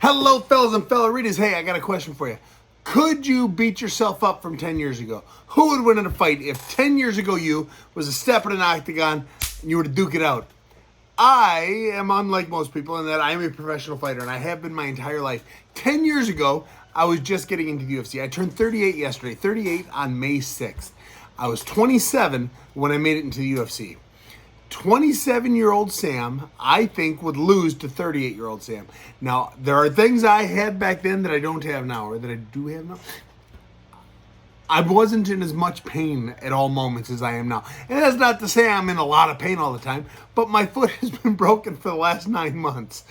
Hello, fellas and felleritas. Hey, I got a question for you. Could you beat yourself up from 10 years ago? Who would win in a fight if 10 years ago you was a step in an octagon and you were to duke it out? I am unlike most people in that I am a professional fighter, and I have been my entire life. 10 years ago, I was just getting into the UFC. I turned 38 yesterday, 38 on May 6th. I was 27 when I made it into the UFC. 27-year-old Sam, I think, would lose to 38-year-old Sam. Now, there are things I had back then that I don't have now, or that I do have now. I wasn't in as much pain at all moments as I am now. And that's not to say I'm in a lot of pain all the time, but my foot has been broken for the last 9 months.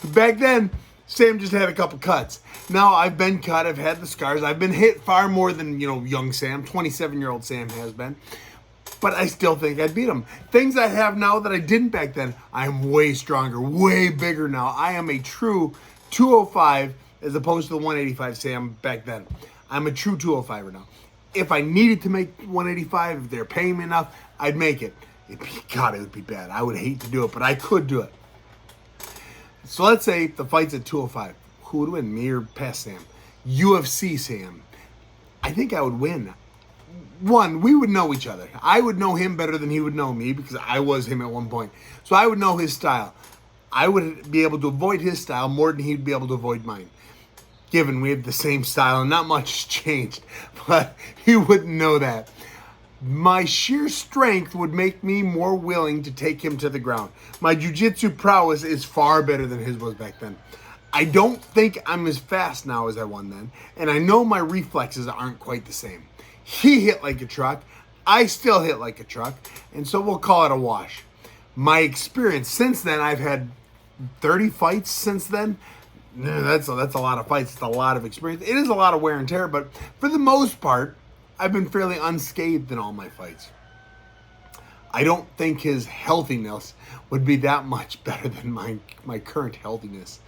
Back then, Sam just had a couple cuts. Now I've been cut, I've had the scars, I've been hit far more than, young Sam, 27-year-old Sam has been. But I still think I'd beat him. Things I have now that I didn't back then, I'm way stronger, way bigger now. I am a true 205 as opposed to the 185 Sam back then. I'm a true 205er now. If I needed to make 185, if they're paying me enough, I'd make it. God, it would be bad. I would hate to do it, but I could do it. So let's say the fight's at 205. Who would win, me or past Sam? UFC Sam. I think I would win. One, we would know each other. I would know him better than he would know me because I was him at one point. So I would know his style. I would be able to avoid his style more than he'd be able to avoid mine. Given we have the same style and not much has changed, but he wouldn't know that. My sheer strength would make me more willing to take him to the ground. My jiu-jitsu prowess is far better than his was back then. I don't think I'm as fast now as I was then, and I know my reflexes aren't quite the same. He hit like a truck. I still hit like a truck. And so we'll call it a wash. My experience since then, I've had 30 fights since then. That's a lot of fights. It's a lot of experience. It is a lot of wear and tear, but for the most part, I've been fairly unscathed in all my fights. I don't think his healthiness would be that much better than my current healthiness.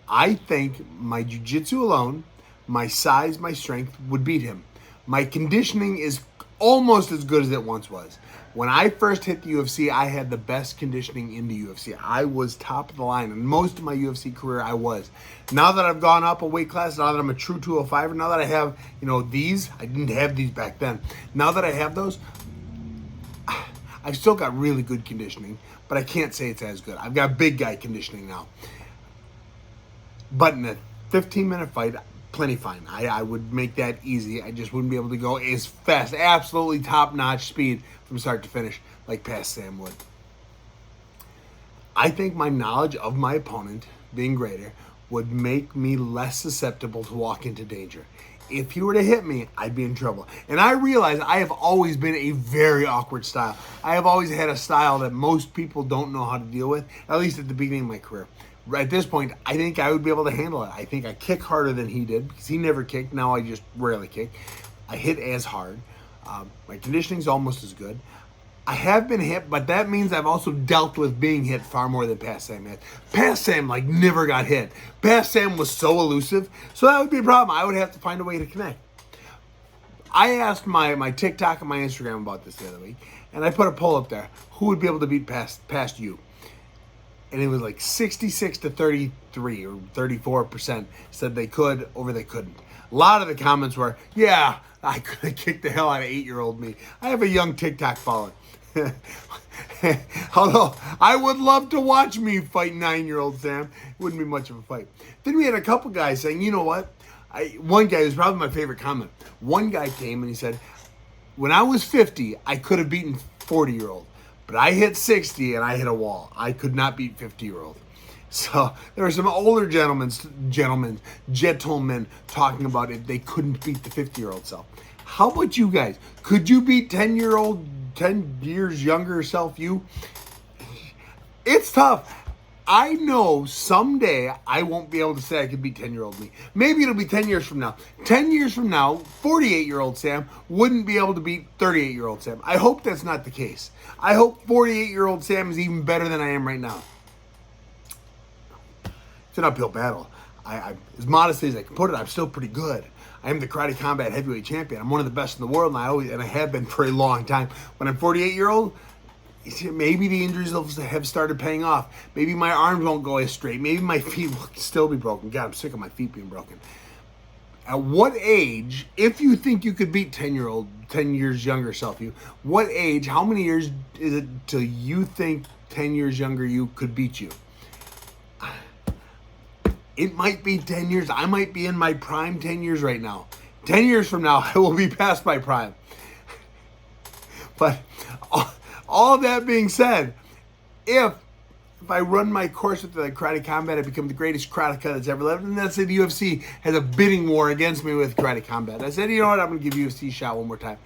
I think my jiu-jitsu alone, my size, my strength would beat him. My conditioning is almost as good as it once was. When I first hit the UFC, I had the best conditioning in the UFC. I was top of the line, and most of my UFC career I was. Now that I've gone up a weight class, now that I'm a true 205, now that I have, these, I didn't have these back then. Now that I have those, I've still got really good conditioning, but I can't say it's as good. I've got big guy conditioning now. But in a 15-minute fight, plenty fine. I would make that easy. I just wouldn't be able to go as fast, absolutely top-notch speed from start to finish like past Sam would. I think my knowledge of my opponent being greater would make me less susceptible to walk into danger. If he were to hit me, I'd be in trouble. And I realize I have always been a very awkward style. I have always had a style that most people don't know how to deal with, at least at the beginning of my career. At this point, I think I would be able to handle it. I think I kick harder than he did because he never kicked. Now I just rarely kick. I hit as hard. My conditioning's almost as good. I have been hit, but that means I've also dealt with being hit far more than past Sam had. Past Sam, never got hit. Past Sam was so elusive, so that would be a problem. I would have to find a way to connect. I asked my TikTok and my Instagram about this the other week, and I put a poll up there. Who would be able to beat past you? And it was 66 to 33 or 34% said they could or they couldn't. A lot of the comments were, yeah, I could have kicked the hell out of 8-year-old me. I have a young TikTok following. Although I would love to watch me fight 9-year-old Sam. It wouldn't be much of a fight. Then we had a couple guys saying, you know what? One guy was probably my favorite comment. One guy came and he said, when I was 50, I could have beaten 40-year-old. But I hit 60 and I hit a wall. I could not beat 50-year-old. So there were some older gentlemen talking about if they couldn't beat the 50-year-old self. How about you guys? Could you beat 10 years younger self you? It's tough. I know someday I won't be able to say I could beat 10-year-old me. Maybe it'll be 10 years from now. 10 years from now, 48-year-old Sam wouldn't be able to beat 38-year-old Sam. I hope that's not the case. I hope 48-year-old Sam is even better than I am right now. It's an uphill battle. I as modestly as I can put it, I'm still pretty good. I am the Karate Combat Heavyweight Champion. I'm one of the best in the world, and I have been for a long time. When I'm 48-year-old, maybe the injuries have started paying off. Maybe my arms won't go as straight. Maybe my feet will still be broken. God, I'm sick of my feet being broken. At what age, if you think you could beat 10 years younger self you, what age, how many years is it till you think 10 years younger you could beat you? It might be 10 years. I might be in my prime 10 years right now. 10 years from now, I will be past my prime. But all that being said, if I run my course with the karate combat, I become the greatest karateka that's ever lived. And let's say the UFC has a bidding war against me with karate combat. I said, you know what? I'm going to give UFC a shot one more time.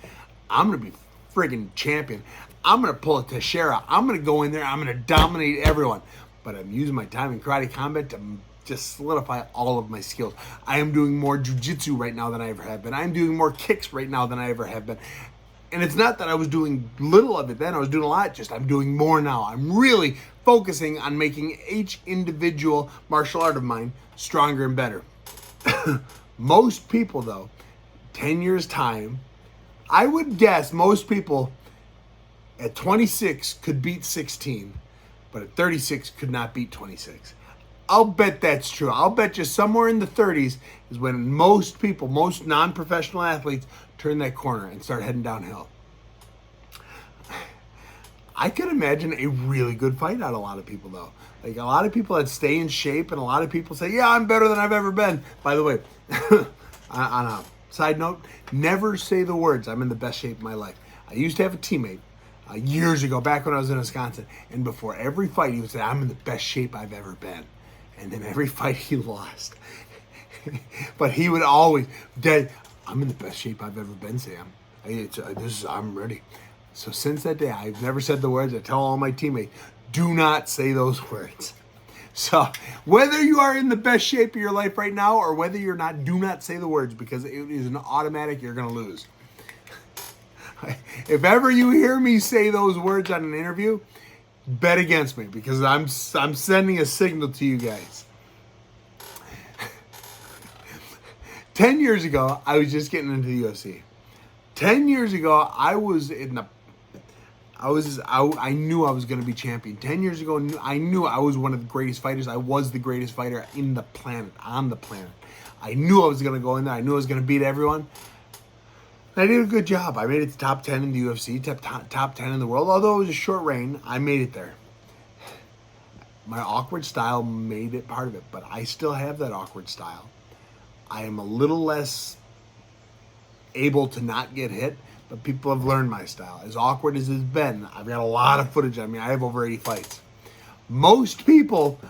I'm going to be friggin' champion. I'm going to pull a Teixeira. I'm going to go in there. I'm going to dominate everyone. But I'm using my time in karate combat to just solidify all of my skills. I am doing more jiu-jitsu right now than I ever have been. I'm doing more kicks right now than I ever have been. And it's not that I was doing little of it then. I was doing a lot. Just I'm doing more now. I'm really focusing on making each individual martial art of mine stronger and better. Most people, though, 10 years time, I would guess most people at 26 could beat 16, but at 36 could not beat 26. I'll bet that's true. I'll bet you somewhere in the 30s is when most people, most non-professional athletes turn that corner and start heading downhill. I could imagine a really good fight out of a lot of people, though. Like a lot of people that stay in shape, and a lot of people say, yeah, I'm better than I've ever been. By the way, on a side note, never say the words, I'm in the best shape of my life. I used to have a teammate years ago, back when I was in Wisconsin, and before every fight, he would say, I'm in the best shape I've ever been. And then every fight he lost. But he would always, I'm in the best shape I've ever been, Sam. I'm ready. So since that day, I've never said the words. I tell all my teammates, do not say those words. So whether you are in the best shape of your life right now or whether you're not, do not say the words, because it is an automatic you're going to lose. If ever you hear me say those words on an interview, bet against me, because I'm sending a signal to you guys. 10 years ago, I was just getting into the UFC. 10 years ago, I knew I was going to be champion. 10 years ago, I knew I was one of the greatest fighters. I was the greatest fighter on the planet. I knew I was going to go in there. I knew I was going to beat everyone. I did a good job. I made it to top 10 in the UFC, top 10 in the world. Although it was a short reign, I made it there. My awkward style made it part of it, but I still have that awkward style. I am a little less able to not get hit, but people have learned my style. As awkward as it's been, I've got a lot of footage on me. I have over 80 fights. Most people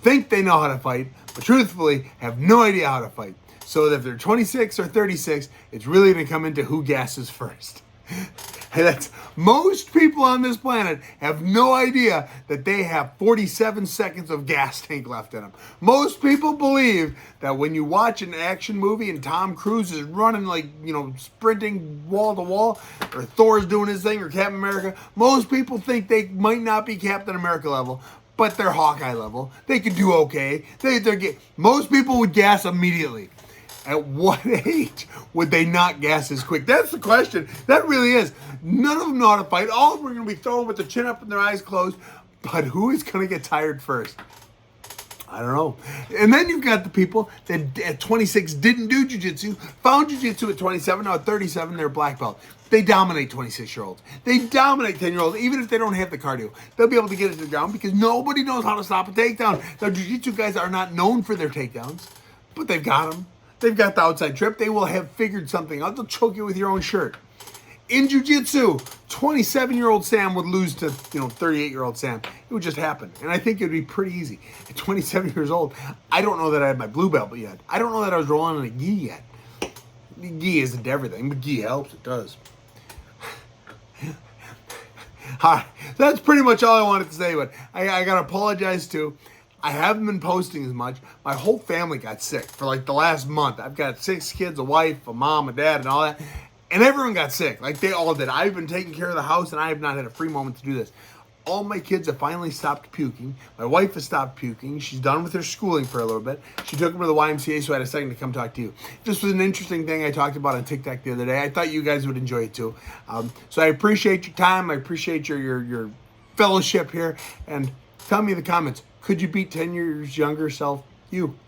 think they know how to fight, but truthfully have no idea how to fight. So if they're 26 or 36, it's really going to come into who gasses first. And most people on this planet have no idea that they have 47 seconds of gas tank left in them. Most people believe that when you watch an action movie and Tom Cruise is running sprinting wall to wall, or Thor's doing his thing, or Captain America, most people think they might not be Captain America level, but they're Hawkeye level. They could do okay. Most people would gas immediately. At what age would they not gas as quick? That's the question. That really is. None of them know how to fight. All of them are going to be throwing with their chin up and their eyes closed. But who is going to get tired first? I don't know. And then you've got the people that at 26 didn't do jiu-jitsu, found jiu-jitsu at 27, now at 37, they're black belt. They dominate 26-year-olds. They dominate 10-year-olds, even if they don't have the cardio. They'll be able to get it to the ground because nobody knows how to stop a takedown. Now, jiu-jitsu guys are not known for their takedowns, but they've got them. They've got the outside trip. They will have figured something out. They'll choke you with your own shirt. In jiu-jitsu, 27-year-old Sam would lose to 38-year-old Sam. It would just happen. And I think it would be pretty easy. At 27 years old, I don't know that I had my blue belt yet. I don't know that I was rolling on a gi yet. Gi isn't everything, but gi helps. It does. All right. That's pretty much all I wanted to say. But I got to apologize too. I haven't been posting as much. My whole family got sick for like the last month. I've got 6 kids, a wife, a mom, a dad, and all that. And everyone got sick. Like they all did. I've been taking care of the house, and I have not had a free moment to do this. all my kids have finally stopped puking. My wife has stopped puking. She's done with her schooling for a little bit. She took them to the YMCA, so I had a second to come talk to you. This was an interesting thing I talked about on TikTok the other day. I thought you guys would enjoy it too. So I appreciate your time. I appreciate your fellowship here. And tell me in the comments, could you beat 10 years younger self? You.